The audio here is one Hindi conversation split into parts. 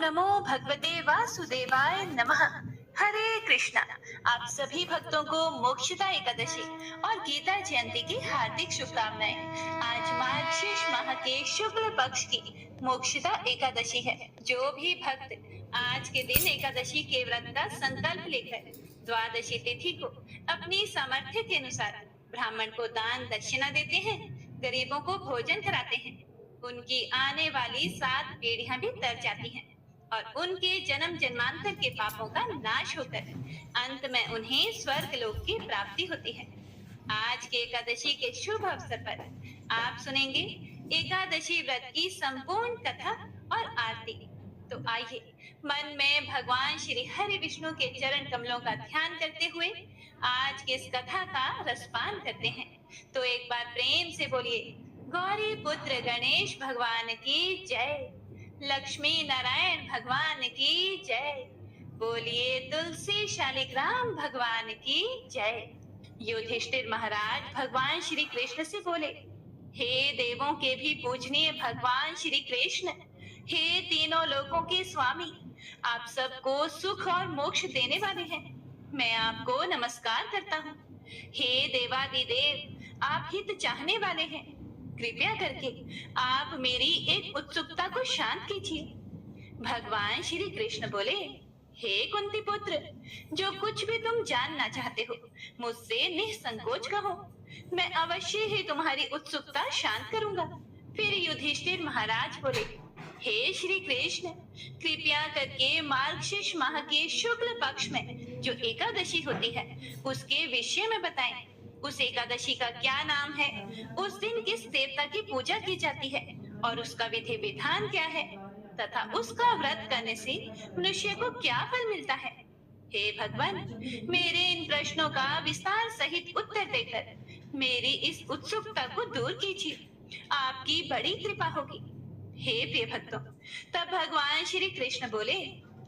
नमो भगवते वासुदेवाय नमः। हरे कृष्णा। आप सभी भक्तों को मोक्षदा एकादशी और गीता जयंती की हार्दिक शुभकामनाएं। आज मार्गशीर्ष माह के शुक्ल पक्ष की मोक्षदा एकादशी है। जो भी भक्त आज के दिन एकादशी के व्रत का संकल्प लेकर द्वादशी तिथि को अपनी सामर्थ्य के अनुसार ब्राह्मण को दान दक्षिणा देते हैं, गरीबों को भोजन कराते हैं, उनकी आने वाली 7 पीढ़ियां भी तर जाती हैं और उनके जन्म जन्मांतर के पापों का नाश होकर अंत में उन्हें स्वर्ग लोक की प्राप्ति होती है। आज के एकादशी के शुभ अवसर पर आप सुनेंगे एकादशी व्रत की संपूर्ण कथा और आरती। तो आइए मन में भगवान श्री हरि विष्णु के चरण कमलों का ध्यान करते हुए आज की इस कथा का रसपान करते हैं। तो एक बार प्रेम से बोलिए, गौरी पुत्र गणेश भगवान की जय, लक्ष्मी नारायण भगवान की जय, बोलिए तुलसी शालिग्राम भगवान की जय। युधिष्ठिर महाराज भगवान श्री कृष्ण से बोले, हे देवों के भी पूजनीय भगवान श्री कृष्ण, हे तीनों लोकों के स्वामी, आप सबको सुख और मोक्ष देने वाले हैं, मैं आपको नमस्कार करता हूँ। हे देवादिदेव, आप हित चाहने वाले हैं, कृपया करके आप मेरी एक उत्सुकता को शांत कीजिए। भगवान श्री कृष्ण बोले, हे कुंती पुत्र, जो कुछ भी तुम जानना चाहते हो मुझसे निसंकोच कहो, मैं अवश्य ही तुम्हारी उत्सुकता शांत करूंगा। फिर युधिष्ठिर महाराज बोले, हे श्री कृष्ण, कृपया करके मार्गशीर्ष माह के शुक्ल पक्ष में जो एकादशी होती है उसके विषय में बताएं। उस एकादशी का क्या नाम है, उस दिन किस देवता की पूजा की जाती है और उसका विधि विधान क्या है तथा उसका व्रत करने से मनुष्य को क्या फल मिलता है। हे भगवान, मेरे इन प्रश्नों का विस्तार सहित उत्तर देकर मेरी इस उत्सुकता को दूर कीजिए, आपकी बड़ी कृपा होगी। हे प्रिय भक्तों, तब भगवान श्री कृष्ण बोले,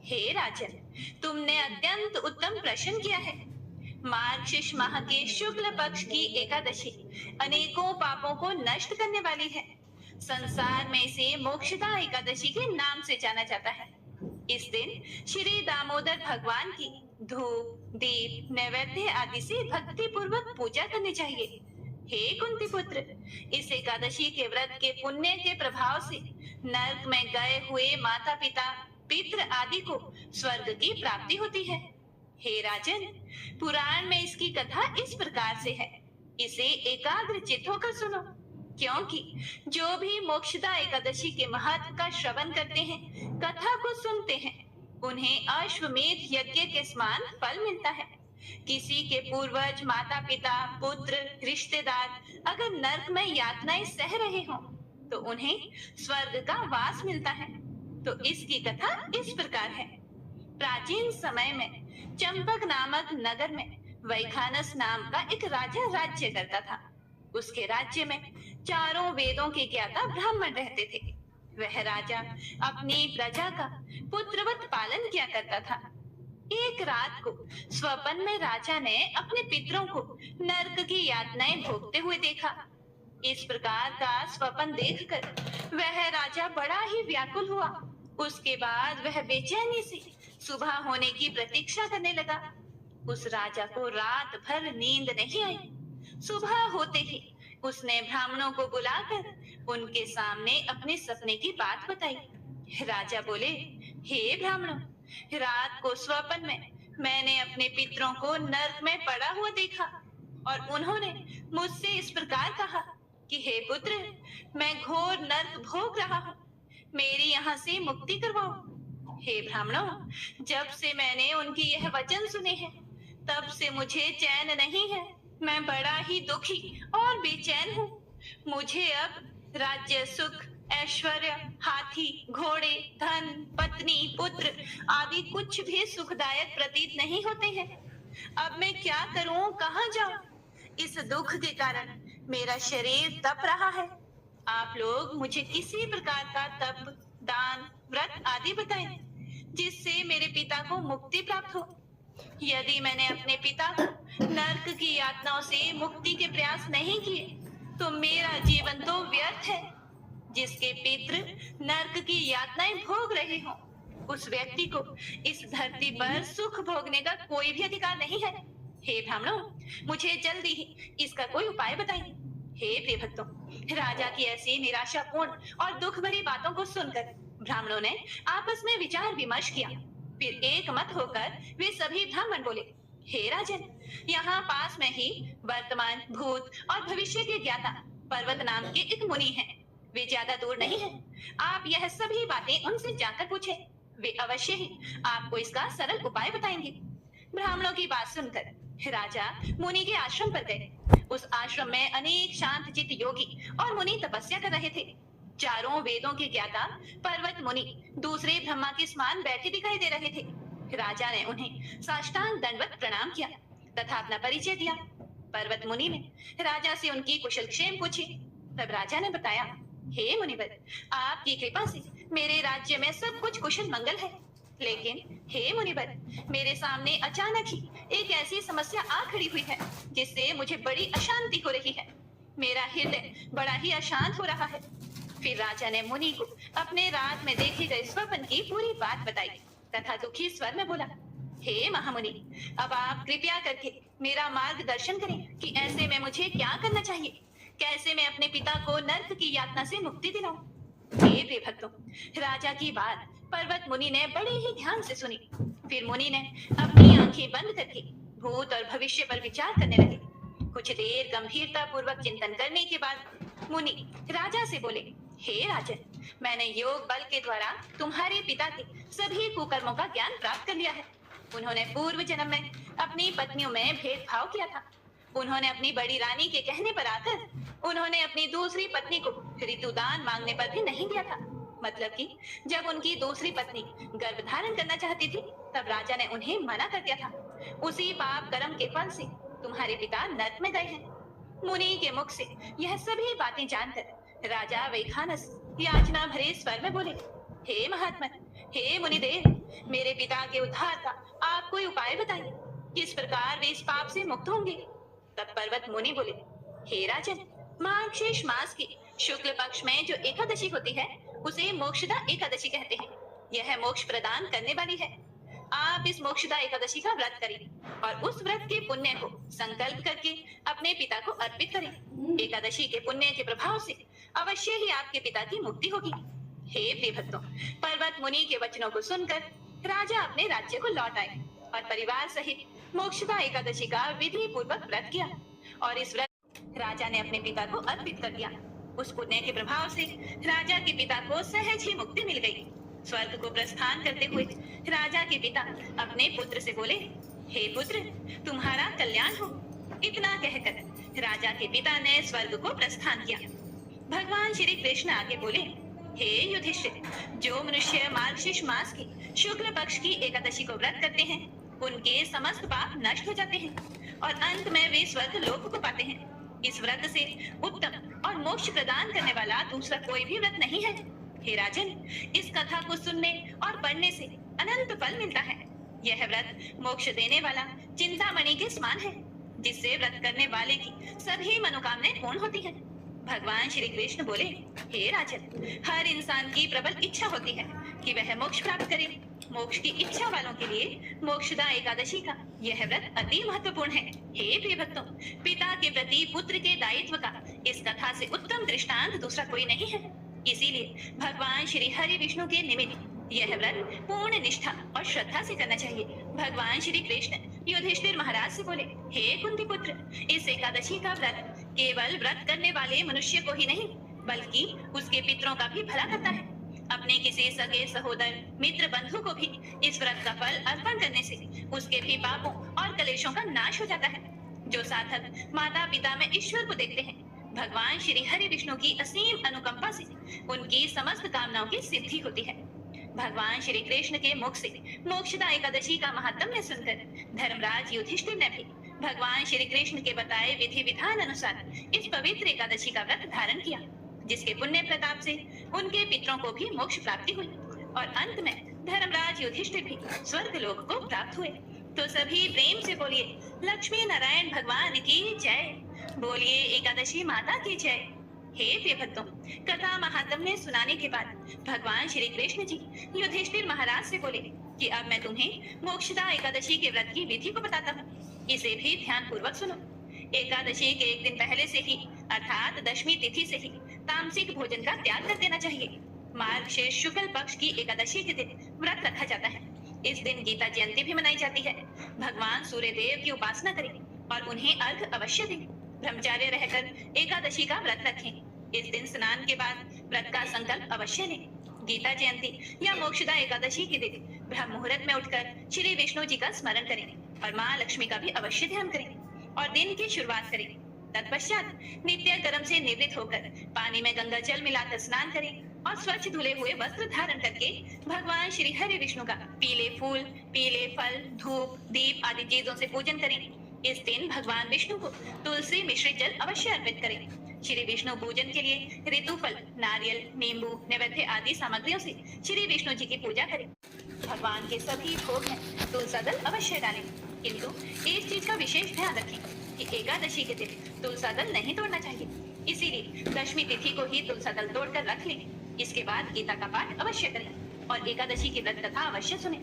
हे राजन, तुमने अत्यंत उत्तम प्रश्न किया है। मार्गशीर्ष माह के शुक्ल पक्ष की एकादशी अनेकों पापों को नष्ट करने वाली है। संसार में इसे मोक्षदा एकादशी के नाम से जाना जाता है। इस दिन श्री दामोदर भगवान की धूप, दीप, नैवेद्य आदि से भक्ति पूर्वक पूजा करनी चाहिए। हे कुंती पुत्र, इस एकादशी के व्रत के पुण्य के प्रभाव से नरक में गए हुए माता पिता, पितृ आदि को स्वर्ग की प्राप्ति होती है। हे राजन, पुराण में इसकी कथा इस प्रकार से है, इसे एकाग्र चित्त होकर सुनो, क्योंकि जो भी मोक्षदा एकादशी के महत्व का श्रवण करते हैं, कथा को सुनते हैं, उन्हें अश्वमेध यज्ञ के समान फल मिलता है। किसी के पूर्वज, माता पिता, पुत्र, रिश्तेदार अगर नरक में यातनाएं सह रहे हों तो उन्हें स्वर्ग का वास मिलता है। तो इसकी कथा इस प्रकार है। प्राचीन समय में चंपक नामक नगर में वैखानस नाम का एक राजा राज्य करता था। उसके राज्य में चारों वेदों के ज्ञाता ब्राह्मण रहते थे। वह राजा अपनी प्रजा का पुत्रवत पालन किया करता था। एक रात को स्वप्न में राजा ने अपने पितरों को नरक की यातनाएं भोगते हुए देखा। इस प्रकार का स्वप्न देखकर वह राजा बड़ा ही व्याकुल हुआ। उसके बाद वह बेचैनी से सुबह होने की प्रतीक्षा करने लगा। उस राजा को रात भर नींद नहीं आई। सुबह होते ही उसने ब्राह्मणों को बुलाकर उनके सामने अपने सपने की बात बताई। राजा बोले, हे ब्राह्मणों, रात को स्वप्न में मैंने अपने पितरों को नरक में पड़ा हुआ देखा और उन्होंने मुझसे इस प्रकार कहा कि हे पुत्र, मैं घोर नरक भोग रहा हूँ, मेरी यहाँ से मुक्ति करवाओ। हे ब्राह्मणों, जब से मैंने उनकी यह वचन सुने हैं तब से मुझे चैन नहीं है। मैं बड़ा ही दुखी और बेचैन हूँ। मुझे अब राज्य, सुख, ऐश्वर्य, हाथी, घोड़े, धन, पत्नी, पुत्र आदि कुछ भी सुखदायक प्रतीत नहीं होते हैं। अब मैं क्या करूं, कहां जाऊं? इस दुख के कारण मेरा शरीर तप रहा है। आप लोग मुझे किसी प्रकार का तप, दान, व्रत आदि बताएं, जिससे मेरे पिता को मुक्ति प्राप्त हो। यदि मैंने अपने पिता को नरक की यातनाओं से मुक्ति के प्रयास नहीं किए तो मेरा जीवन तो व्यर्थ है। जिसके पितृ नरक की यातनाएं भोग रहे हों, उस व्यक्ति को इस धरती पर सुख भोगने का कोई भी अधिकार नहीं है। हे ब्राह्मणों, मुझे जल्दी ही इसका कोई उपाय बताइए। हे प्रिय भक्तों, राजा की ऐसी निराशापूर्ण और दुख भरी बातों को सुनकर ब्राह्मणों ने आपस में विचार विमर्श किया। फिर एक मत होकर वे सभी ब्राह्मण बोले, हे राजन, यहाँ पास में ही वर्तमान, भूत और भविष्य के ज्ञाता पर्वत नाम के एक मुनि हैं। वे ज्यादा दूर नहीं हैं। आप यह सभी बातें उनसे जाकर पूछें। वे अवश्य ही आपको इसका सरल उपाय बताएंगे। ब्राह्मणों की बात सुनकर राजा मुनि के आश्रम पर गए। उस आश्रम में अनेक शांत चित्त योगी और मुनि तपस्या कर रहे थे। चारों वेदों के ज्ञाता पर्वत मुनि दूसरे ब्रह्मा के समान बैठे दिखाई दे रहे थे। राजा ने उन्हें साष्टांग दंडवत प्रणाम किया तथा अपना परिचय दिया। पर्वत मुनि ने राजा से उनकी कुशल क्षेम पूछी। तब राजा ने बताया, हे मुनिवर, आपकी कृपा से मेरे राज्य में सब कुछ कुशल मंगल है। लेकिन हे मुनिवर, मेरे सामने अचानक ही एक ऐसी समस्या आ खड़ी हुई है जिससे मुझे बड़ी अशांति हो रही है। मेरा हृदय बड़ा ही अशांत हो रहा है। फिर राजा ने मुनि को अपने रात में देखे गए स्वप्न की पूरी बात बताई तथा दुखी स्वर में बोला, हे महामुनि, अब आप कृपया करके मेरा मार्गदर्शन करें कि ऐसे में मुझे क्या करना चाहिए। कैसे मैं अपने पिता को नर्क की यातना से मुक्ति दिलाऊं। हे प्रिय भक्तों, राजा की बात पर्वत मुनि ने बड़े ही ध्यान से सुनी। फिर मुनि ने अपनी आंखें बंद करके भूत और भविष्य पर विचार करने लगे। कुछ देर गंभीरता पूर्वक चिंतन करने के बाद मुनि राजा से बोले, हे राजन, मैंने योग बल के द्वारा तुम्हारे पिता के सभी कुकर्मों का ज्ञान प्राप्त कर लिया है। उन्होंने पूर्व जन्म में अपनी पत्नियों में भेदभाव किया था। उन्होंने अपनी बड़ी रानी के कहने पर आकर उन्होंने अपनी दूसरी पत्नी को ऋतुदान मांगने पर भी नहीं दिया था। मतलब कि जब उनकी दूसरी पत्नी गर्भ धारण करना चाहती थी तब राजा ने उन्हें मना कर दिया था। उसी पाप कर्म के फल से तुम्हारे पिता नर्क में गए हैं। मुनि के मुख से यह सभी बातें जानकर राजा वैखानस याचना भरे स्वर में बोले, हे महात्मा, हे मुनिदेव, मेरे पिता के उद्धार का आप कोई उपाय बताइए। किस प्रकार वे इस पाप से मुक्त होंगे। तब पर्वत मुनि बोले, हे राजन, मार्गशीर्ष मास की शुक्ल पक्ष में जो एकादशी होती है उसे मोक्षदा एकादशी कहते हैं। यह मोक्ष प्रदान करने वाली है। आप इस मोक्षदा एकादशी का व्रत करें और उस व्रत के पुण्य को संकल्प करके अपने पिता को अर्पित करें। एकादशी के पुण्य के प्रभाव से अवश्य ही आपके पिता की मुक्ति होगी। हे प्रिय भक्तों, पर्वत मुनि के वचनों को सुनकर राजा अपने राज्य को लौट आए और परिवार सहित मोक्षदा एकादशी का विधि पूर्वक व्रत किया और इस व्रत राजा ने अपने पिता को अर्पित कर दिया। उस पुण्य के प्रभाव से राजा के पिता को सहज ही मुक्ति मिल गई। स्वर्ग को प्रस्थान करते हुए राजा के पिता अपने पुत्र से बोले, हे पुत्र, तुम्हारा कल्याण हो। इतना कहकर राजा के पिता ने स्वर्ग को प्रस्थान किया। भगवान श्री कृष्ण आगे बोले, हे युधिष्ठिर, जो मनुष्य मार्गशीर्ष मास की शुक्ल पक्ष की एकादशी को व्रत करते हैं उनके समस्त पाप नष्ट हो जाते हैं और अंत में वे स्वर्ग लोक को पाते हैं। इस व्रत से उत्तम और मोक्ष प्रदान करने वाला दूसरा कोई भी व्रत नहीं है। हे राजन, इस कथा को सुनने और पढ़ने से अनंत फल मिलता है। यह व्रत मोक्ष देने वाला चिंतामणि के समान है, जिससे व्रत करने वाले की सभी मनोकामनाएं पूर्ण होती हैं। भगवान श्री कृष्ण बोले, हे राजन, हर इंसान की प्रबल इच्छा होती है कि वह मोक्ष प्राप्त करे। मोक्ष की इच्छा वालों के लिए मोक्षदा एकादशी का यह व्रत अति महत्वपूर्ण है। हे प्रिय भक्तों, पिता के प्रति पुत्र के दायित्व का इस कथा से उत्तम दृष्टांत दूसरा कोई नहीं है। इसीलिए भगवान श्री हरि विष्णु के निमित्त यह व्रत पूर्ण निष्ठा और श्रद्धा से करना चाहिए। भगवान श्री कृष्ण युधिष्ठिर महाराज से बोले, हे कुंती पुत्र, इस एकादशी का व्रत केवल व्रत करने वाले मनुष्य को ही नहीं बल्कि उसके पितरों का भी भला करता है। अपने किसी सगे सहोदर मित्र बंधु को भी इस व्रत का फल अर्पण करने से उसके भी पापों और कलेशों का नाश हो जाता है। जो साधक माता पिता में ईश्वर को देखते हैं, भगवान श्री हरि विष्णु की असीम अनुकंपा से उनकी समस्त कामनाओं की सिद्धि होती है। भगवान श्री कृष्ण के मुख से मोक्षदा एकादशी का महात्म्य सुनकर धर्मराज युधिष्ठिर ने भी भगवान श्री कृष्ण के बताए विधि विधान अनुसार इस पवित्र एकादशी का व्रत धारण किया, जिसके पुण्य प्रताप से उनके पितरों को भी मोक्ष प्राप्ति हुई और अंत में धर्मराज युधिष्ठिर भी स्वर्ग लोक को प्राप्त हुए। तो सभी प्रेम से बोलिए, लक्ष्मी नारायण भगवान की जय। बोलिए एकादशी माता की जय। हे प्रिय भक्तों, कथा महात्म्य सुनाने के बाद भगवान श्री कृष्ण जी युधिष्ठिर महाराज से बोले कि अब मैं तुम्हें मोक्षदा एकादशी के व्रत की विधि को बताता हूँ। इसे भी ध्यान पूर्वक सुनो। एकादशी के एक दिन पहले से ही अर्थात दशमी तिथि से ही तामसिक भोजन का त्याग कर देना चाहिए। मार्गशीर्ष शुक्ल पक्ष की एकादशी के दिन व्रत रखा जाता है। इस दिन गीता जयंती भी मनाई जाती है। भगवान सूर्य देव की उपासना करें और उन्हें अर्घ अवश्य दें। ब्रह्मचार्य रहकर एकादशी का व्रत रखें। इस दिन स्नान के बाद व्रत का संकल्प अवश्य लें। गीता जयंती या मोक्षदा एकादशी के दिन ब्रह्म मुहूर्त में उठकर श्री विष्णु जी का स्मरण करें और माँ लक्ष्मी का भी अवश्य ध्यान करें और दिन की शुरुआत करें। तत्पश्चात नित्य कर्म से निवृत्त होकर पानी में गंगा जल मिलाकर स्नान करें और स्वच्छ धुले हुए वस्त्र धारण करके भगवान श्री हरि विष्णु का पीले फूल, पीले फल, धूप, दीप आदि चीजों से पूजन करें। इस दिन भगवान विष्णु को तुलसी मिश्रित जल अवश्य अर्पित करें। श्री विष्णु पूजन के लिए ऋतुफल, नारियल, नींबू, नैवेद्य आदि सामग्रियों से श्री विष्णु जी की पूजा करें। भगवान के सभी भोग में तुलसा दल अवश्य डालें, किंतु एक चीज का विशेष ध्यान रखें कि एकादशी के दिन तुलसा दल नहीं तोड़ना चाहिए। इसीलिए दशमी तिथि को ही तुलसा दल तोड़कर रख लें। इसके बाद गीता का पाठ अवश्य करें और एकादशी की व्रत कथा अवश्य सुने।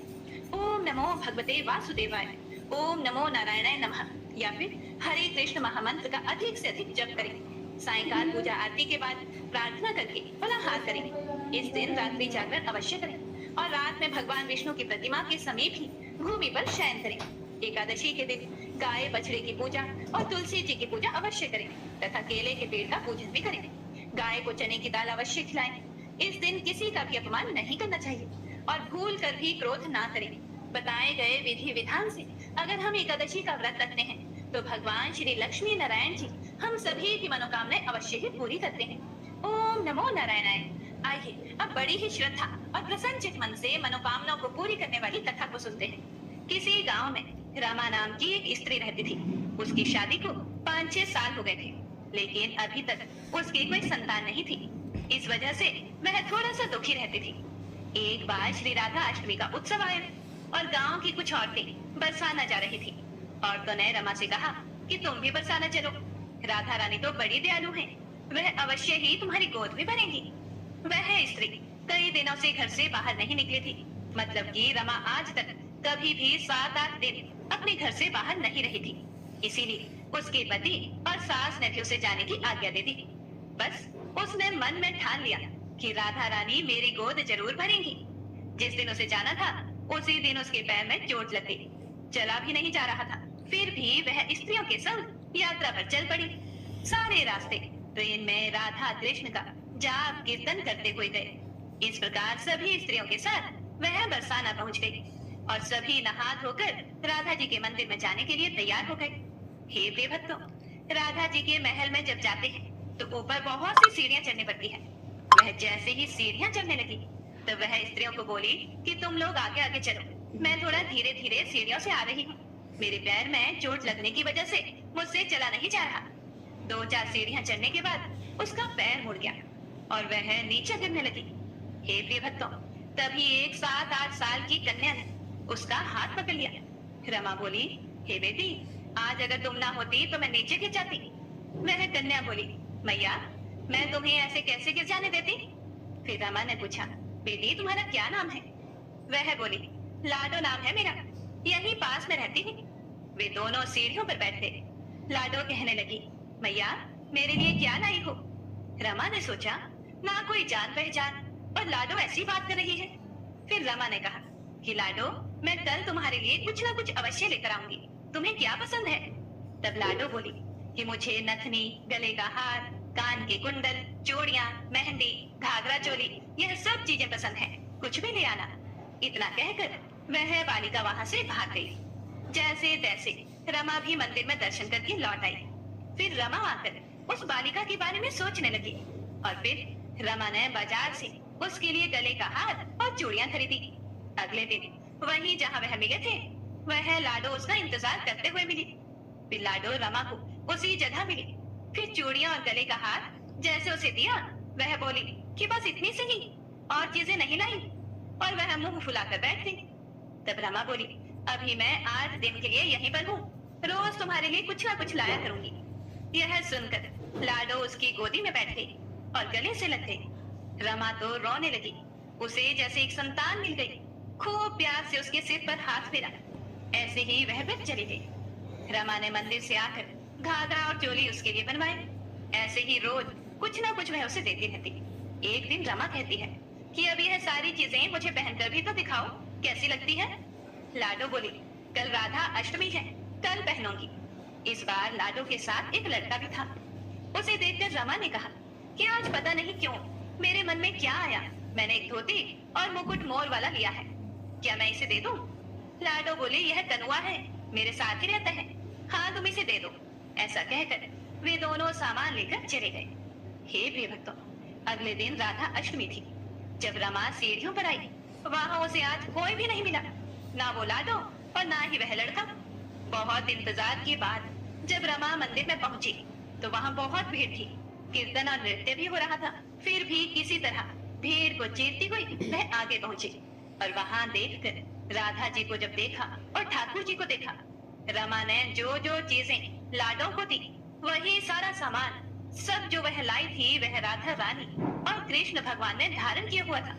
ओम नमो भगवते वासुदेवाय, ओम नमो नारायणाय नमः या फिर हरे कृष्ण महामंत्र का अधिक से अधिक जप करें। सायंकाल पूजा आरती के बाद प्रार्थना करके फलाहार करें। इस दिन रात्रि जागरण अवश्य करें और रात में भगवान विष्णु की प्रतिमा के समीप ही भूमि पर शयन करें। एकादशी के दिन गाय बछड़े की पूजा और तुलसी जी की पूजा अवश्य करें तथा केले के पेड़ का पूजन भी करें। गाय को चने की दाल अवश्य खिलाएं। इस दिन किसी का भी अपमान नहीं करना चाहिए और भूल कर भी क्रोध ना करें। बताए गए विधि विधान से अगर हम एकादशी का व्रत रखते हैं तो भगवान श्री लक्ष्मी नारायण जी हम सभी की मनोकामनाएं अवश्य ही पूरी करते हैं। ओम नमो नारायणाय। आइए अब बड़ी ही श्रद्धा और प्रसन्नचित मन से मनोकामनाओं को पूरी करने वाली कथा को सुनते हैं। किसी गांव में रमा नाम की एक स्त्री रहती थी। उसकी शादी को 5-6 साल हो गए थे, लेकिन अभी तक उसकी कोई संतान नहीं थी। इस वजह से वह थोड़ा सा दुखी रहती थी। एक बार श्री राधा अष्टमी का उत्सव आया और गांव की कुछ औरतें बरसाना जा रही थी। औरतों ने रमा से कहा कि तुम भी बरसाना चलो। राधा रानी तो बड़ी दयालु हैं, वह अवश्य ही तुम्हारी गोद भी भरेंगी। वह स्त्री कई दिनों से घर से बाहर नहीं निकली थी, मतलब कि रमा आज तक कभी भी 7-8 दिन अपने घर से बाहर नहीं रही थी। इसीलिए उसके पति और सास नेफ्यू से जाने की आज्ञा दे दी। बस उसने मन में ठान लिया कि राधा रानी मेरी गोद जरूर भरेंगी। जिस दिन उसे जाना था उसी दिन उसके पैर में चोट लग गई, चला भी नहीं जा रहा था। फिर भी वह स्त्रियों के संग यात्रा पर चल पड़ी। सारे रास्ते ट्रेन में राधा कृष्ण का जाप कीर्तन करते हुए गए। इस प्रकार सभी स्त्रियों के साथ वह बरसाना पहुंच गई और सभी नहा धोकर राधा जी के मंदिर में जाने के लिए तैयार हो गए। हे प्रिय भक्तों, राधा जी के महल में जब जाते हैं तो ऊपर बहुत सी सीढ़ियां चढ़नी पड़ती है। वह जैसे ही सीढ़ियां चढ़ने लगी तो वह स्त्रियों को बोली कि तुम लोग आगे आगे चलो, मैं थोड़ा धीरे धीरे सीढ़ियों से आ रही हूँ। मेरे पैर में चोट लगने की वजह से मुझसे चला नहीं जा रहा। 2-4 सीढ़ियां चढ़ने के बाद उसका पैर मुड़ गया और वह नीचे गिरने लगी। हे प्रिय भक्तों, तभी एक 7-8 साल की कन्या ने उसका हाथ पकड़ लिया। रमा बोली, हे बेटी, आज अगर तुम ना होती तो मैं नीचे गिर जाती। वह कन्या बोली, मैया मैं तुम्हें ऐसे कैसे गिर जाने देती। फिर रमा ने पूछा, बेटी तुम्हारा क्या नाम है। वह बोली, लाडो नाम है मेरा, यहीं पास में रहती हूँ। वे दोनों सीढ़ियों पर बैठे। लाडो कहने लगी, मैया मेरे लिए क्या लाई हो। रमा ने सोचा, ना कोई जान पहचान और लाडो ऐसी बात कर रही है। फिर रमा ने कहा कि लाडो मैं कल तुम्हारे लिए कुछ ना कुछ अवश्य लेकर आऊंगी, तुम्हें क्या पसंद है। तब लाडो बोली कि मुझे नथनी, गले का हार, कान के कुंडल, चूड़ियां, मेहंदी, घाघरा चोली, यह सब चीजें पसंद है, कुछ भी ले आना। इतना कहकर वह बालिका वहां से भाग गई। जैसे तैसे रमा भी मंदिर में दर्शन करके लौट आई। फिर रमा आकर उस बालिका के बारे में सोचने लगी और फिर रमा ने बाजार से उसके लिए गले का हार और चूड़ियां खरीदी। अगले दिन वहीं जहां वह मिले थे वह लाडो उसका इंतजार करते हुए मिली। फिर लाडो रमा को उसी जगह मिली। फिर चूड़ियां और गले का हार जैसे उसे दिया, वह बोली कि बस इतनी सी ही, और चीजें नहीं लाई, और वह मुंह फुलाकर बैठ गई। तब रमा बोली, अभी मैं 8 दिन के लिए यहीं पर हूँ, रोज तुम्हारे लिए कुछ ना कुछ लाया करूंगी। यह सुनकर लाडो उसकी गोदी में बैठ गई और गले से लग गई। रमा तो रोने लगी, उसे जैसे एक संतान मिल गई। खूब प्यार से उसके सिर पर हाथ फेरा, ऐसे ही वह फिर चली गई। रमा ने मंदिर से आकर घाघरा और चोली उसके लिए बनवाए। ऐसे ही रोज कुछ ना कुछ वह उसे देती रहती। एक दिन रमा कहती है कि अब यह सारी चीजें मुझे पहनकर भी तो दिखाओ, कैसी लगती है। लाडो बोली, कल राधा अष्टमी है, कल पहनूंगी। इस बार लाडो के साथ एक लड़का भी था। उसे देखकर रमा ने कहा कि आज पता नहीं क्यों मेरे मन में क्या आया, मैंने एक धोती और मुकुट मोर वाला लिया है, क्या मैं इसे दे दूं? लाडो बोली, यह कनुआ है, मेरे साथ ही रहता है, हाँ तुम इसे दे दो। ऐसा कहकर वे दोनों सामान लेकर चले गए। हे प्रिय भक्तों, अगले दिन राधा अष्टमी थी। जब रमा सीढ़ियों पर आई, वहां उसे आज कोई भी नहीं मिला, ना वो लाडो और ना ही वह लड़का। बहुत इंतजार के बाद जब रमा मंदिर में पहुंची तो वहां बहुत भीड़ थी, कीर्तन और नृत्य भी हो रहा था। फिर भी किसी तरह भीड़ को चीरती हुई वह आगे पहुंची और वहां देखकर राधा जी को जब देखा और ठाकुर जी को देखा, रमा ने जो जो चीजें लाडो को दी, वही सारा सामान सब जो वह लाई थी वह राधा रानी और कृष्ण भगवान ने धारण किया हुआ था।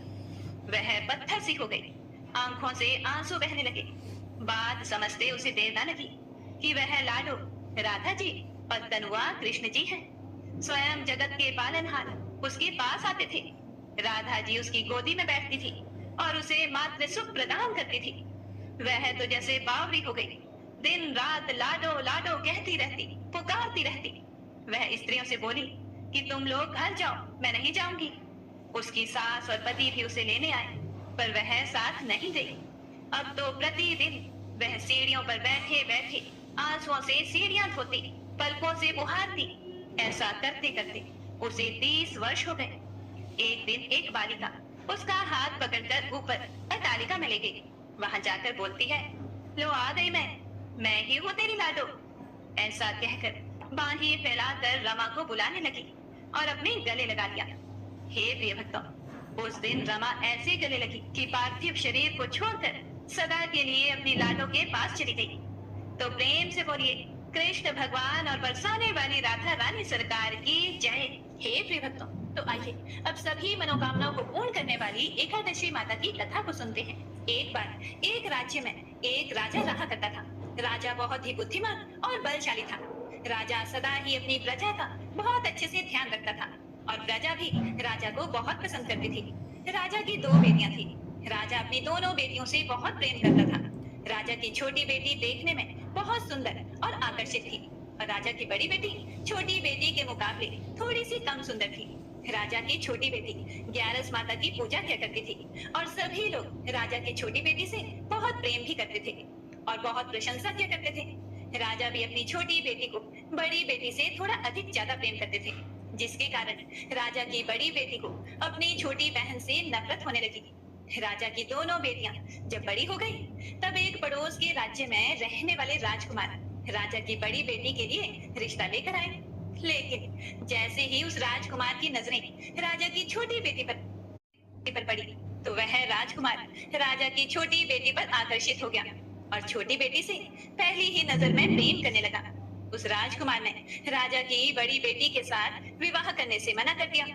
वह पत्थर सी हो गई, आंखों से आंसू बहने लगे। बात समझते उसे देर न लगी कि वह लाडो राधा जी और तनुआ कृष्ण जी हैं। स्वयं जगत के पालनहार उसके पास आते थे। राधा जी उसकी गोदी में बैठती थी और उसे मात्र सुख प्रदान करती थी। वह तो जैसे बावरी हो गई, दिन रात लाडो लाडो कहती रहती, पुकारती रहती। वह स्त्रियों से बोली कि तुम लोग घर जाओ, मैं नहीं जाऊंगी। उसकी सास और पति भी उसे लेने आए, पर वह साथ नहीं गई। अब तो प्रतिदिन वह सीढ़ियों पर बैठे बैठे आंसुओं से सीढ़ियां धोती, पलकों से बुहारती। ऐसा करते करते उसे 30 वर्ष हो गए। एक दिन एक बालिका उसका हाथ पकड़कर ऊपर अट्टालिका में ले गई। वहां जाकर बोलती है, लो आ गई मैं ही हूँ तेरी लाडो। ऐसा कहकर बाहें फैलाकर रमा को बुलाने लगी और अपने गले लगा लिया। हे प्रिय भक्तों, उस दिन रमा ऐसे गले लगी कि पार्थिव शरीर को छोड़कर सदा के लिए अपनी लाडो के पास चली गई। तो प्रेम से बोलिए, कृष्ण भगवान और बरसाने वाली राधा रानी सरकार की जय। हे प्रिय भक्तों, तो आइए अब सभी मनोकामनाओं को पूर्ण करने वाली एकादशी माता की कथा को सुनते हैं। एक बार एक राज्य में एक राजा रहा करता था। राजा बहुत ही बुद्धिमान और बलशाली था। राजा सदा ही अपनी प्रजा का बहुत अच्छे से ध्यान रखता था और प्रजा भी राजा को बहुत पसंद करती थी। राजा की 2 बेटियां थी। राजा अपनी दोनों बेटियों से बहुत प्रेम करता था। राजा की छोटी बेटी देखने में बहुत सुंदर और आकर्षित थी और राजा की बड़ी बेटी छोटी बेटी के मुकाबले थोड़ी सी कम सुंदर थी। राजा की छोटी बेटी 11 माता की पूजा किया करती थी और सभी लोग राजा की छोटी बेटी से बहुत प्रेम भी करते थे और बहुत प्रशंसा किया करते थे। राजा भी अपनी छोटी बेटी को बड़ी बेटी से थोड़ा अधिक ज्यादा प्रेम करते थे, जिसके कारण राजा की बड़ी बेटी को अपनी छोटी बहन से नफरत होने लगी। राजा की दोनों बेटियां जब बड़ी हो गई, तब एक पड़ोस के राज्य में रहने वाले राजकुमार राजा की बड़ी बेटी के लिए रिश्ता लेकर आए। लेकिन जैसे ही उस राजकुमार की नजरें राजा की छोटी बेटी पर पड़ी, तो वह राजकुमार राजा की छोटी बेटी पर आकर्षित हो गया और छोटी बेटी से पहली ही नजर में प्रेम करने लगा। उस राजकुमार ने राजा की बड़ी बेटी के साथ विवाह करने से मना कर दिया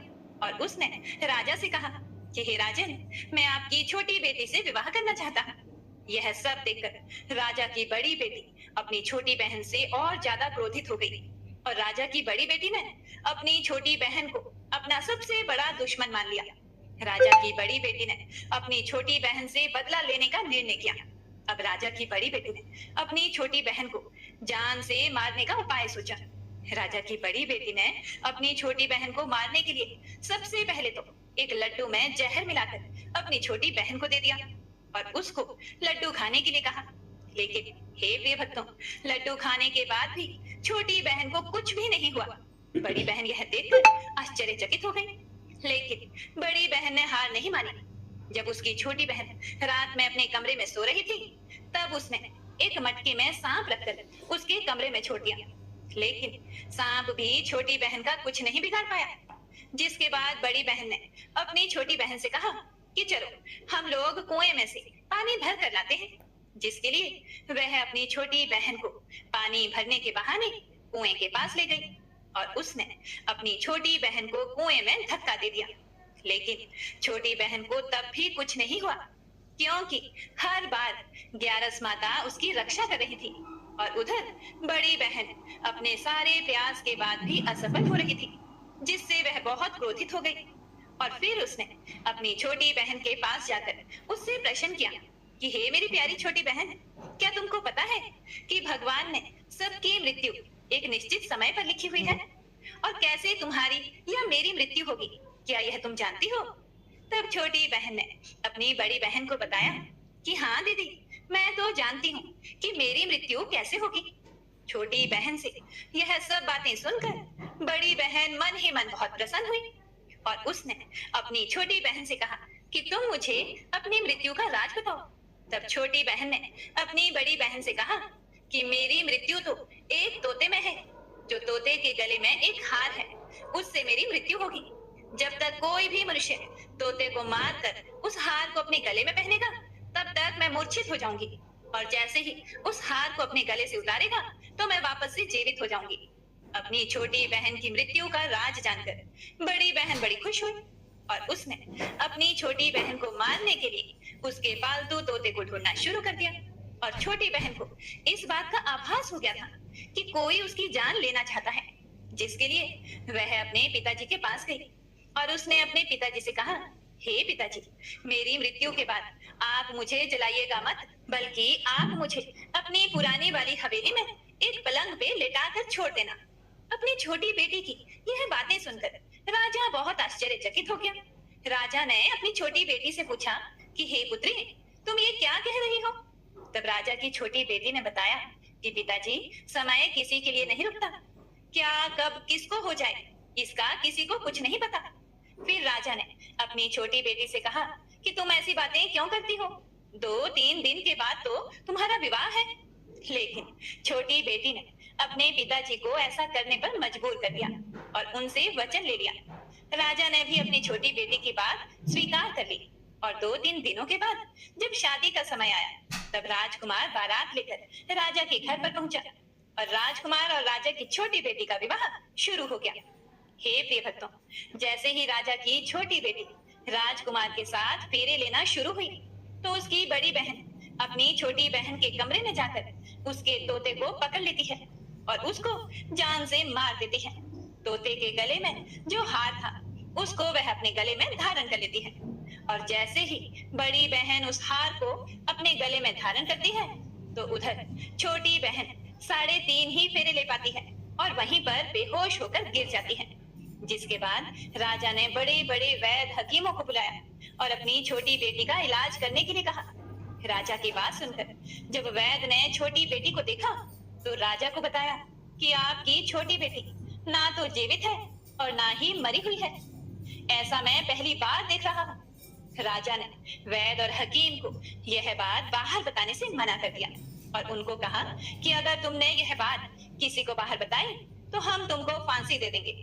और उसने राजा से कहा कि हे राजन, मैं आपकी छोटी बेटी से विवाह करना चाहता हूँ। यह सब देखकर राजा की बड़ी बेटी अपनी छोटी बहन से और ज्यादा क्रोधित हो गई और राजा की बड़ी बेटी ने अपनी छोटी बहन को अपना सबसे बड़ा दुश्मन मान लिया। राजा की बड़ी बेटी ने अपनी छोटी बहन से बदला लेने का निर्णय किया। अब राजा की बड़ी बेटी ने अपनी छोटी बहन को जान से मारने का उपाय सोचा। राजा की बड़ी बेटी ने अपनी छोटी बहन को मारने के लिए सबसे पहले तो एक लड्डू में जहर मिलाकर अपनी छोटी बहन को दे दिया और उसको लड्डू खाने के लिए कहा। लेकिन हे प्रिय भक्तों, लड्डू खाने के बाद भी छोटी बहन को कुछ भी नहीं हुआ। बड़ी बहन यह देखकर आश्चर्यचकित हो गई, लेकिन बड़ी बहन ने हार नहीं मानी। जब उसकी छोटी बहन रात में अपने कमरे में सो रही थी, तब उसने एक मटके में सांप रखकर उसके कमरे में छोड़ दिया। लेकिन सांप भी छोटी बहन का कुछ नहीं बिगाड़ पाया। जिसके बाद बड़ी बहन ने अपनी छोटी बहन से कहा कि चलो हम लोग कुएं में से पानी भर कर लाते हैं, जिसके लिए वह अपनी छोटी बहन को पानी भरने के बहाने कुएं के पास ले गई और उसने अपनी छोटी बहन को कुएं में धक्का दे दिया। लेकिन छोटी बहन को तब भी कुछ नहीं हुआ, क्योंकि हर बार ग्यारस माता उसकी रक्षा कर रही थी और उधर बड़ी बहन अपने सारे प्रयास के बाद भी असफल हो रही थी, जिससे वह बहुत क्रोधित हो गई। और फिर उसने अपनी छोटी बहन के पास जाकर उससे प्रश्न किया कि हे मेरी प्यारी छोटी बहन, क्या तुमको पता है कि भगवान ने सबकी मृत्यु एक निश्चित समय पर लिखी हुई है, और कैसे तुम्हारी या मेरी मृत्यु होगी, क्या यह तुम जानती हो? तब छोटी बहन ने अपनी बड़ी बहन को बताया कि हाँ दीदी, मैं तो जानती हूँ कि मेरी मृत्यु कैसे होगी। छोटी बहन से यह सब बातें सुनकर बड़ी बहन मन ही मन बहुत प्रसन्न हुई और उसने अपनी छोटी बहन से कहा कि तुम मुझे अपनी मृत्यु का राज बताओ। तब छोटी बहन ने अपनी बड़ी बहन से कहा कि मेरी मृत्यु तो एक तोते में है, जो तोते के गले में एक हार है, उससे मेरी मृत्यु होगी। जब तक कोई भी मनुष्य तोते को मारकर उस हार को अपने गले में पहनेगा, तब तक मैं मूर्छित हो जाऊंगी, और जैसे ही उस हार को अपने गले से उतारेगा तो मैं वापस से जीवित हो जाऊंगी। अपनी छोटी बहन की मृत्यु का राज जानकर बड़ी बहन बड़ी खुश हुई और उसने अपनी छोटी बहन को मारने के लिए उसके पालतू तोते को ढूंढना शुरू कर दिया। और छोटी बहन को इस बात का आभास हो गया था कि कोई उसकी जान लेना चाहता है, जिसके लिए वह अपने पिताजी के पास गई और उसने अपने पिताजी से कहा, हे पिताजी, मेरी मृत्यु के बाद आप मुझे जलाइएगा मत, बल्कि आप मुझे अपनी पुरानी वाली हवेली में एक पलंग पे लेटा कर छोड़ देना। अपनी छोटी बेटी की यह बातें सुनकर राजा बहुत आश्चर्यचकित हो गया। राजा ने अपनी छोटी बेटी से पूछा कि हे पुत्री, तुम ये क्या कह रही हो? तब राजा की छोटी बेटी ने बताया कि पिताजी, समय किसी के लिए नहीं रुकता, क्या कब किसको हो जाए इसका किसी को कुछ नहीं पता। फिर राजा ने अपनी छोटी बेटी से कहा कि तुम ऐसी बातें क्यों करती हो? 2-3 दिन के बाद तो तुम्हारा विवाह है। लेकिन छोटी बेटी ने अपने पिताजी को ऐसा करने पर मजबूर कर दिया और उनसे वचन ले लिया। राजा ने भी अपनी छोटी बेटी की बात स्वीकार कर ली और 2-3 दिनों के बाद जब शादी का समय आया, तब राजकुमार बारात लेकर राजा के घर पर पहुंचा और राजकुमार और राजा की छोटी बेटी का विवाह शुरू हो गया। हे प्रिय भक्तों, जैसे ही राजा की छोटी बेटी राजकुमार के साथ फेरे लेना शुरू हुई, तो उसकी बड़ी बहन अपनी छोटी बहन के कमरे में जाकर उसके तोते को पकड़ लेती है और उसको जान से मार देती है। तोते के गले में जो हार था, उसको वह अपने गले में धारण कर लेती है और जैसे ही बड़ी बहन उस हार को अपने गले में धारण करती है, तो उधर छोटी बहन 3.5 ही फेरे ले पाती है और वहीं पर बेहोश होकर गिर जाती है। जिसके बाद राजा ने बड़े बड़े वैद्य हकीमों को बुलाया और अपनी छोटी बेटी का इलाज करने के लिए कहा। राजा की बात सुनकर जब वैद्य ने छोटी बेटी को देखा, तो राजा को बताया कि आपकी छोटी बेटी ना तो जीवित है और ना ही मरी हुई है। ऐसा मैं पहली बार देख रहा हूँ। राजा ने वैद्य और हकीम को यह बात बाहर बताने से मना कर दिया और उनको कहा कि अगर तुमने यह बात किसी को बाहर बताई, तो हम तुमको फांसी दे देंगे।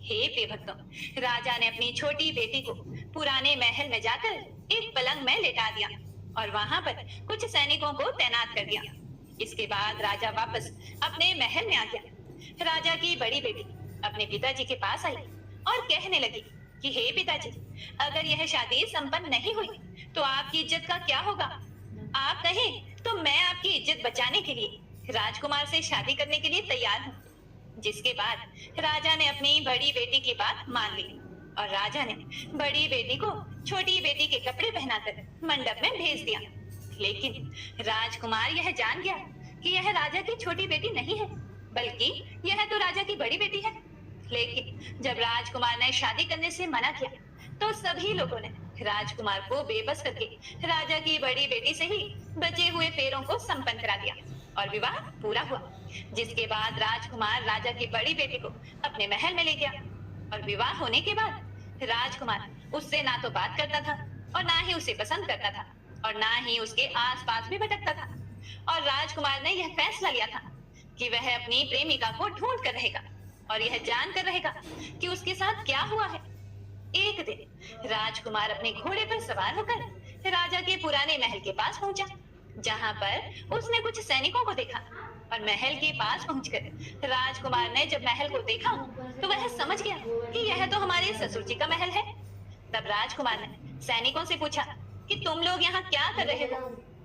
हे प्रिय भक्तों, राजा ने अपनी छोटी बेटी को पुराने महल में जाकर एक पलंग में लेटा दिया और वहां पर कुछ सैनिकों को तैनात कर दिया। इसके बाद राजा वापस अपने महल में आ गया। राजा की बड़ी बेटी अपने पिताजी के पास आई और कहने लगी कि हे पिताजी, अगर यह शादी संपन्न नहीं हुई तो आपकी इज्जत का क्या होगा? आप कहें तो मैं आपकी इज्जत बचाने के लिए राजकुमार से शादी करने के लिए तैयार हूँ। जिसके बाद राजा ने अपनी बड़ी बेटी की बात मान ली और राजा ने बड़ी बेटी को छोटी बेटी के कपड़े पहनाकर मंडप में भेज दिया। लेकिन राजकुमार यह जान गया कि यह राजा की छोटी बेटी नहीं है, बल्कि यह तो राजा की बड़ी बेटी है। लेकिन जब राजकुमार ने शादी करने से मना किया, तो सभी लोगों ने राजकुमार को बेबस करके राजा की बड़ी बेटी से ही बचे हुए फेरों को संपन्न करा दिया और विवाह पूरा हुआ। जिसके बाद राजकुमार राजा की बड़ी बेटी को अपने महल में ले गया और विवाह होने के बाद राजकुमार उससे ना तो बात करता था और ना ही उसे पसंद करता था और ना ही उसके आसपास भी भटकता था। और राजकुमार ने यह फैसला लिया था कि वह अपनी प्रेमिका को ढूंढ कर रहेगा और यह जान कर रहेगा कि उसके साथ क्या हुआ है। एक दिन राजकुमार अपने घोड़े पर सवार होकर राजा के पुराने महल के पास पहुंचा, जहां पर उसने कुछ सैनिकों को देखा और महल के पास पहुंचकर राजकुमार ने जब महल को देखा तो वह समझ गया कि यह तो हमारे ससुर जी का महल है। तब राजकुमार ने सैनिकों से पूछा कि तुम लोग यहाँ क्या कर रहे हो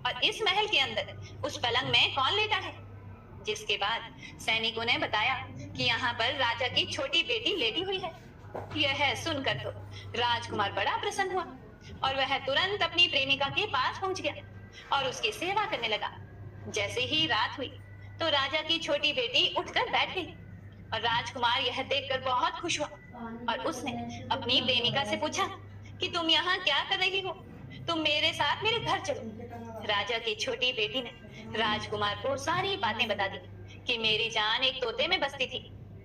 और इस महल के अंदर उस पलंग में कौन लेटा है। जिसके बाद सैनिकों ने बताया कि यहाँ पर राजा की छोटी बेटी लेटी हुई है। यह सुनकर तो राजकुमार बड़ा प्रसन्न हुआ और वह तुरंत अपनी प्रेमिका के पास पहुंच गया और उसकी सेवा करने लगा। जैसे ही रात हुई तो राजा की छोटी बेटी उठकर बैठ गई और राजकुमार यह देखकर बहुत खुश हुआ और उसने अपनी प्रेमिका से पूछा कि तुम यहाँ क्या कर रही हो, तुम मेरे साथ मेरे घर चलो। राजा की छोटी बेटी ने राजकुमार को सारी बातें बता दी कि मेरी जान एक तोते में बसती थी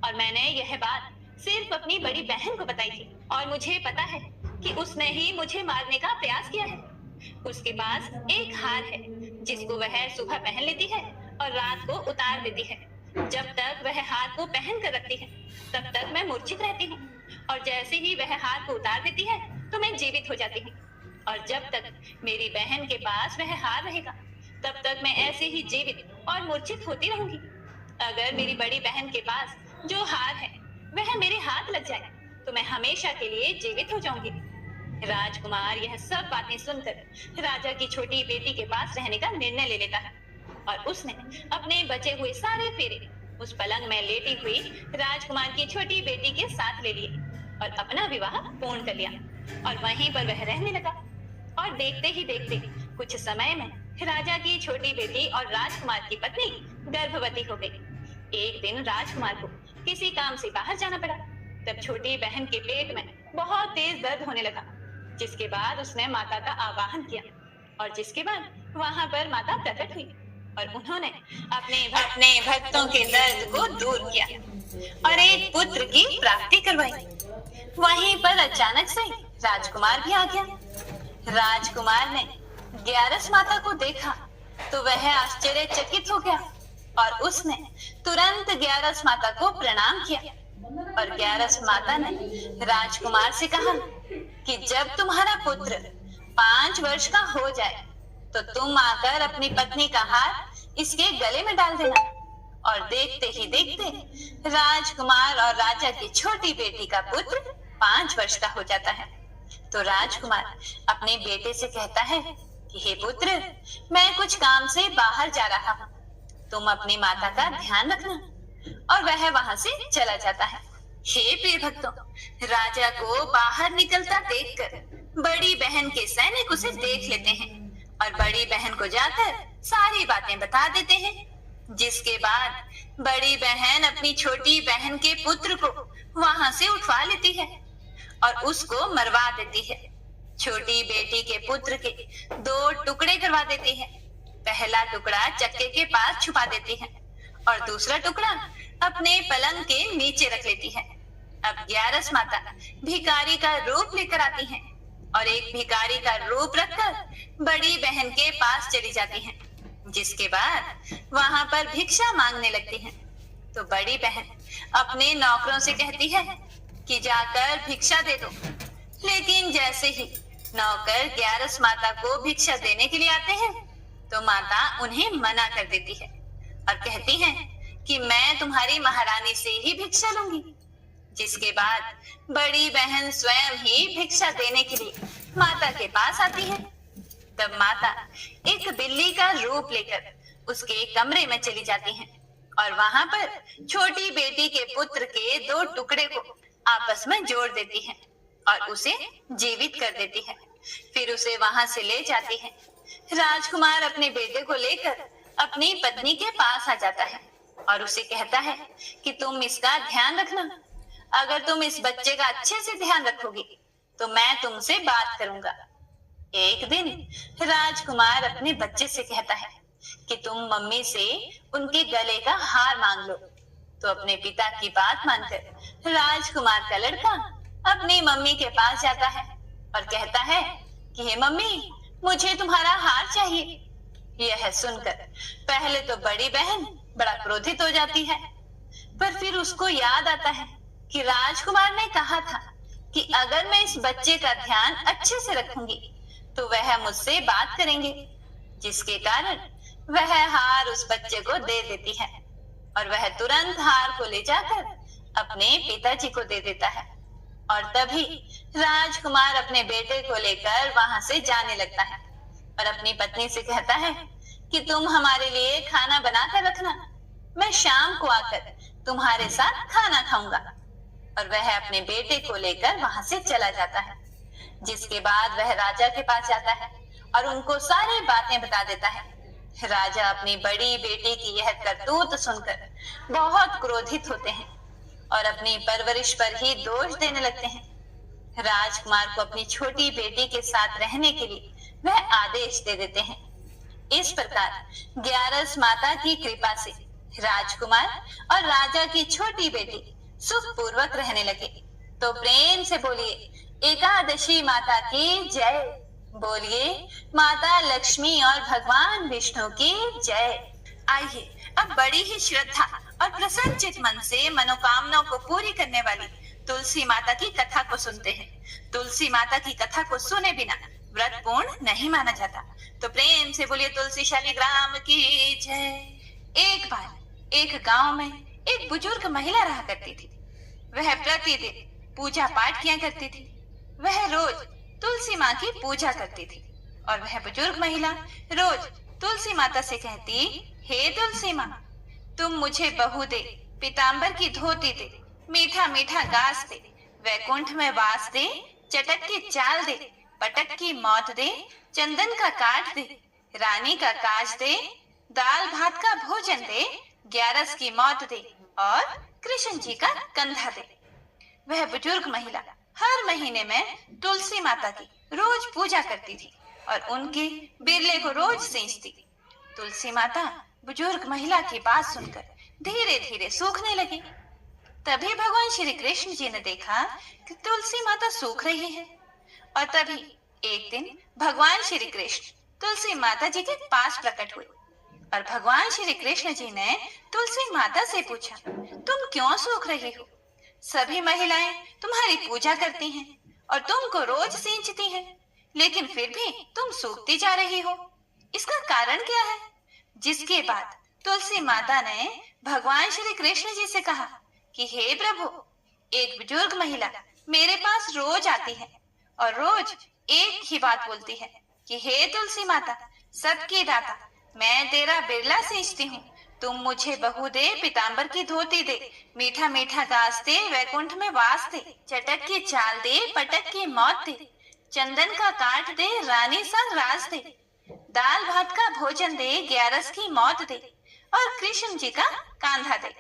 और मैंने यह बात सिर्फ अपनी बड़ी बहन को बताई थी और मुझे पता है कि उसने ही मुझे मारने का प्रयास किया है। उसके पास एक हार है जिसको वह सुबह पहन लेती है और रात को उतार देती है। जब तक वह हार को पहन कर रखती है तब तक मैं मूर्छित रहती हूँ और जैसे ही वह हार को उतार देती है तो मैं जीवित हो जाती हूँ और जब तक मेरी बहन के पास वह हार रहेगा तब तक मैं ऐसे ही जीवित और मूर्छित होती रहूंगी। अगर मेरी बड़ी बहन के पास जो हार है वह मेरे हाथ लग जाए तो मैं हमेशा के लिए जीवित हो जाऊंगी। राजकुमार यह सब बातें सुनकर राजा की छोटी बेटी के पास रहने का निर्णय ले लेता है और उसने अपने बचे हुए सारे फेरे उस पलंग में लेटी हुई राजकुमार की छोटी बेटी के साथ ले लिए और अपना विवाह पूर्ण कर लिया और वहीं पर वह रहने लगा। और देखते ही देखते कुछ समय में राजा की छोटी बेटी और राजकुमार की पत्नी गर्भवती हो गई। एक दिन राजकुमार को किसी काम से बाहर जाना पड़ा। तब छोटी बहन के पेट में बहुत तेज दर्द होने लगा, जिसके बाद उसने माता का आवाहन किया और जिसके बाद वहां पर माता प्रकट हुई और उन्होंने अपने भक्तों के दर्द को दूर किया और एक पुत्र की प्राप्ति करवाई। वहीं पर अचानक से राजकुमार भी आ गया। राजकुमार ने ग्यारस माता को देखा तो वह आश्चर्यचकित हो गया और उसने तुरंत ग्यारस माता को प्रणाम किया और ग्यारस माता ने राजकुमार से कहा कि जब तुम्हारा पुत्र 5 वर्ष का हो जाए तो तुम आकर अपनी पत्नी का हार इसके गले में डाल देना। और देखते ही देखते राजकुमार और राजा की छोटी बेटी का पुत्र 5 वर्ष का हो जाता है। तो राजकुमार अपने बेटे से कहता है कि हे पुत्र, मैं कुछ काम से बाहर जा रहा हूँ, तुम अपनी माता का ध्यान रखना। और वह वहां से चला जाता है। हे प्रिय भक्तों, राजा को बाहर निकलता देखकर बड़ी बहन के सैनिक उसे देख लेते हैं और बड़ी बहन को जाकर सारी बातें बता देते हैं। जिसके बाद बड़ी बहन अपनी छोटी बहन के पुत्र को वहां से उठवा लेती है और उसको मरवा देती है। छोटी बेटी के पुत्र के 2 टुकड़े करवा देती है। पहला टुकड़ा चक्के के पास छुपा देती है और दूसरा टुकड़ा अपने पलंग के नीचे रख लेती है। अब ग्यारस माता भिखारी का रूप लेकर आती हैं और एक भिखारी का रूप रखकर बड़ी बहन के पास चली जाती हैं। जिसके बाद वहां पर भिक्षा मांगने लगती हैं। तो बड़ी बहन अपने नौकरों से कहती है कि जाकर भिक्षा दे दो। लेकिन जैसे ही नौकर ग्यारस माता को भिक्षा देने के लिए आते हैं तो माता उन्हें मना कर देती है और कहती है कि मैं तुम्हारी महारानी से ही भिक्षा लूंगी। जिसके बाद बड़ी बहन स्वयं ही भिक्षा देने के लिए माता के पास आती है। तब माता एक बिल्ली का रूप लेकर उसके कमरे में चली जाती हैं और वहां पर छोटी बेटी के पुत्र के 2 टुकड़े को आपस में जोड़ देती हैं और उसे जीवित कर देती है। फिर उसे वहां से ले जाती है। राजकुमार अपने बेटे को लेकर अपनी पत्नी के पास आ जाता है और उसे कहता है कि तुम इसका ध्यान रखना। अगर तुम इस बच्चे का अच्छे से ध्यान रखोगी तो मैं तुमसे बात करूंगा। एक दिन राजकुमार अपने बच्चे से कहता है कि तुम मम्मी से उनके गले का हार मांग लो। तो अपने पिता की बात मानकर राजकुमार का लड़का अपनी मम्मी के पास जाता है और कहता है कि हे मम्मी, मुझे तुम्हारा हार चाहिए। यह सुनकर पहले तो बड़ी बहन बड़ा क्रोधित हो जाती है, पर फिर उसको याद आता है कि राजकुमार ने कहा था कि अगर मैं इस बच्चे का ध्यान अच्छे से रखूंगी तो वह मुझसे बात करेंगे। जिसके कारण वह हार उस बच्चे को दे देती है और वह तुरंत हार को ले जाकर अपने पिताजी को दे देता है। और तभी राजकुमार अपने बेटे को लेकर वहां से जाने लगता है और अपनी पत्नी से कहता है कि तुम हमारे लिए खाना बना कर रखना, मैं शाम को आकर तुम्हारे साथ खाना खाऊंगा। और वह अपने बेटे को लेकर वहां से चला जाता है, जिसके बाद वह राजा के पास जाता है और उनको सारी बातें बता देता है। राजा अपनी बड़ी बेटी की यह करतूत सुनकर बहुत क्रोधित होते हैं और अपनी परवरिश पर ही दोष देने लगते हैं। राजकुमार को अपनी छोटी बेटी के साथ रहने के लिए वह आदेश दे देते हैं। इस प्रकार ग्यारस माता की कृपा से राजकुमार और राजा की छोटी बेटी सुखपूर्वक रहने लगे। तो प्रेम से बोलिए एकादशी माता की जय, बोलिए माता लक्ष्मी और भगवान विष्णु की जय। आइए अब बड़ी ही श्रद्धा और प्रसन्नचित मन से मनोकामनाओं को पूरी करने वाली तुलसी माता की कथा को सुनते हैं। तुलसी माता की कथा को सुने बिना व्रत पूर्ण नहीं माना जाता। तो प्रेम से बोलिए तुलसी शालिग्राम की जय। एक बार एक गांव में एक बुजुर्ग महिला रहा करती थी। वह प्रतिदिन पूजा पाठ किया करती थी। वह रोज तुलसी माँ की पूजा करती थी और वह बुजुर्ग महिला रोज तुलसी माता से कहती, हे तुलसी माँ, तुम मुझे बहू दे, पीतांबर की धोती दे, मीठा मीठा घास दे, वैकुंठ में वास दे, चटक की चाल दे, पटक की मौत दे, चंदन का काट दे, रानी का काज दे, दाल भात का भोजन दे, ग्यारस की मौत दे और कृष्ण जी का कंधा दे। वह बुजुर्ग महिला हर महीने में तुलसी माता की रोज पूजा करती थी और उनके बिरले को रोज सींचती। तुलसी माता बुजुर्ग महिला की बात सुनकर धीरे धीरे सूखने लगी। तभी भगवान श्री कृष्ण जी ने देखा कि तुलसी माता सूख रही है और तभी एक दिन भगवान श्री कृष्ण तुलसी माता जी के पास प्रकट हुए और भगवान श्री कृष्ण जी ने तुलसी माता से पूछा, तुम क्यों सूख रही हो? सभी महिलाएं तुम्हारी पूजा करती हैं और तुमको रोज सींचती हैं, लेकिन फिर भी तुम सूखती जा रही हो। इसका कारण क्या है? जिसके बाद तुलसी माता ने भगवान श्री कृष्ण जी से कहा कि हे प्रभु, एक बुजुर्ग महिला मेरे पास रोज आती है और रोज एक ही बात बोलती है कि हे तुलसी माता, सबकी दाता, मैं तेरा बिरला सींचती हूँ, तुम मुझे बहू दे, पीतांबर की धोती दे, मीठा मीठा घास दे, वैकुंठ में वास दे, चटक की चाल दे, पटक की मौत दे, चंदन का काट दे, रानी सा राज दे, दाल भात का भोजन दे, ग्यारस की मौत दे और कृष्ण जी का कांधा दे।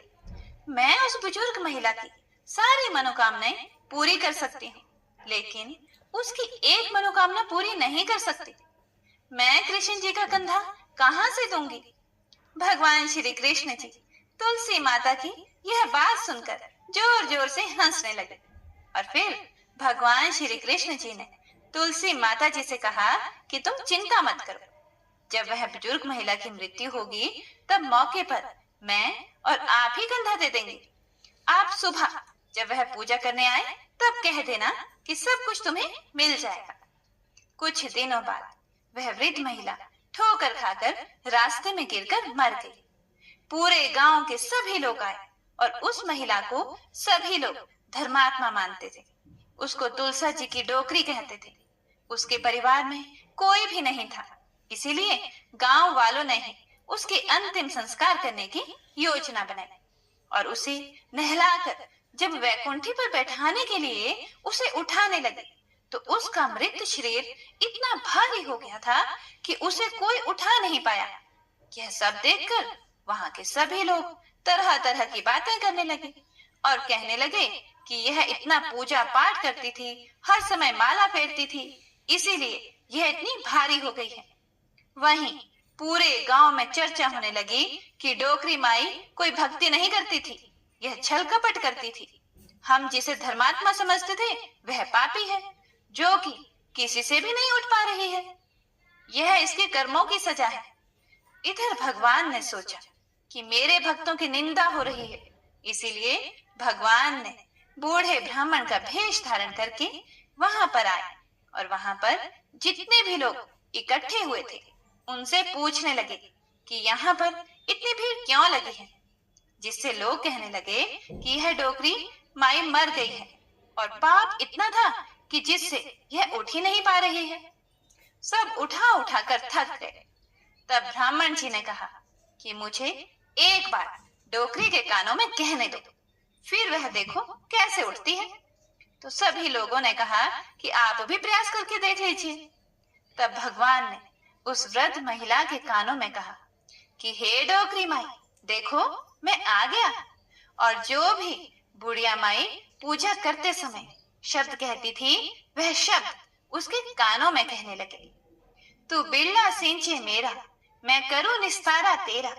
मैं उस बुजुर्ग महिला की सारी मनोकामनाएं पूरी कर सकती हूँ, लेकिन उसकी एक मनोकामना पूरी नहीं कर सकती। मैं कृष्ण जी का कंधा कहाँ से दूंगी? भगवान श्री कृष्ण जी तुलसी माता की यह बात सुनकर जोर जोर से हंसने लगे और फिर भगवान श्री कृष्ण जी ने तुलसी माता जी से कहा कि तुम चिंता मत करो, जब वह बुजुर्ग महिला की मृत्यु होगी तब मौके पर मैं और आप ही कंधा दे देंगे। आप सुबह जब वह पूजा करने आए तब कह देना कि सब कुछ तुम्हें मिल जाएगा। कुछ दिनों बाद वह वृद्ध महिला ठोकर खाकर रास्ते में गिरकर मर गई। पूरे गांव के सभी लोग आए और उस महिला को सभी लोग धर्मात्मा मानते थे। उसको तुलसा जी की डोकरी कहते थे। उसके परिवार में कोई भी नहीं था, इसीलिए गांव वालों ने ही उसके अंतिम संस्कार करने की योजना बनाई और उसे नहलाकर जब वैकुंठी पर बैठाने के लिए उसे उठाने लगे तो उसका मृत शरीर इतना भारी हो गया था कि उसे कोई उठा नहीं पाया। यह सब देखकर वहां के सभी लोग तरह तरह की बातें करने लगे और कहने लगे कि यह इतना पूजा पाठ करती थी, हर समय माला फेरती थी, इसीलिए यह इतनी भारी हो गई है। वहीं पूरे गांव में चर्चा होने लगी कि डोकरी माई कोई भक्ति नहीं करती थी, यह छल कपट करती थी। हम जिसे धर्मात्मा समझते थे वह पापी है, जो कि किसी से भी नहीं उठ पा रही है। यह इसके कर्मों की सजा है। इधर भगवान ने सोचा कि मेरे भक्तों की निंदा हो रही है, इसीलिए भगवान ने बूढ़े ब्राह्मण का भेष धारण करके वहां पर आए और वहां पर जितने भी लोग इकट्ठे हुए थे उनसे पूछने लगे कि यहाँ पर इतनी भीड़ क्यों लगी है, जिससे लोग कहने लगे कि यह डोकरी माई मर गई है और पाप इतना था कि जिससे यह उठ ही नहीं पा रही है। सब उठा उठा कर थक गए। तब ब्राह्मण जी ने कहा कि मुझे एक बार डोकरी के कानों में कहने दो, फिर वह देखो कैसे उठती है। तो सभी लोगों ने कहा कि आप भी प्रयास करके देख लीजिए। तब भगवान ने उस वृद्ध महिला के कानों में कहा कि हे डोकरी माई, देखो मैं आ गया। और जो भी बुढ़िया माई पूजा करते समय शब्द कहती थी, वह शब्द उसके कानों में कहने लगे, तू बिल्ला सिंचे मेरा, मैं करूं निस्तारा तेरा।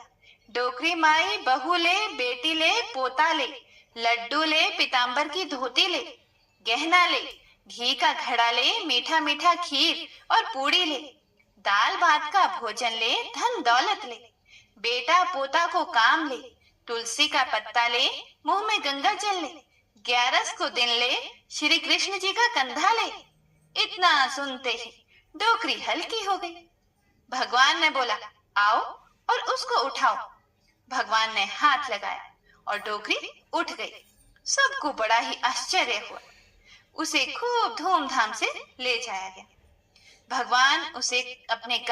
डोकरी माई बहू ले, बेटी ले, पोता ले, लड्डू ले, पीतांबर की धोती ले, गहना ले, घी का घड़ा ले, मीठा मीठा खीर और पूड़ी ले, दाल भात का भोजन ले, धन दौलत ले, बेटा पोता को काम ले, तुलसी का पत्ता ले, मुंह में गंगा जल ले, 11 को दिन ले, श्री कृष्ण जी का कंधा ले। इतना सुनते ही डोकरी हल्की हो गई। भगवान ने बोला, आओ और उसको उठाओ। भगवान ने हाथ लगाया और डोकरी उठ गई। सबको बड़ा ही आश्चर्य हुआ। उसे खूब धूमधाम से ले जाया गया। भगवान उसे अपने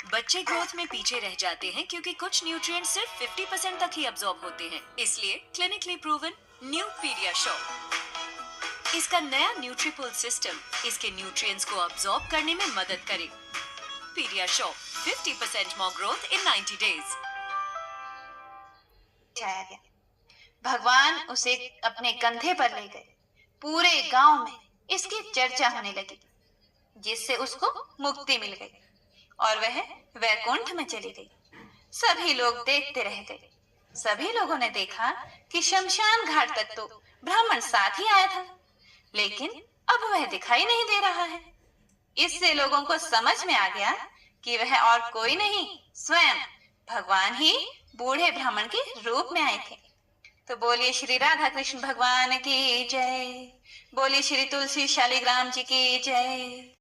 बच्चे ग्रोथ में पीछे रह जाते हैं क्योंकि कुछ न्यूट्रिएंट्स सिर्फ 50% तक ही अब्सॉर्ब होते हैं। इसलिए क्लिनिकली प्रूवन न्यू पीडियाश्योर, इसका नया न्यूट्रीपुल सिस्टम इसके न्यूट्रिएंट्स को अब्सॉर्ब करने में मदद करे। PediaSure 50% more growth in 90 days. जाया गया। भगवान उसे अपने कंधे पर ले गए। पूरे गांव में इसकी चर्चा होने लगी, जिससे उसको मुक्ति मिल गई और वह वैकुंठ में चली गई। सभी लोग देखते रह गए। सभी लोगों ने देखा कि शमशान घाट तक तो ब्राह्मण साथ ही आया था, लेकिन अब वह दिखाई नहीं दे रहा है। इससे लोगों को समझ में आ गया कि वह और कोई नहीं, स्वयं भगवान ही बूढ़े ब्राह्मण के रूप में आए थे। तो बोलिए श्री राधा कृष्ण भगवान की जय, बोलिए श्री तुलसी शालिग्राम जी की जय।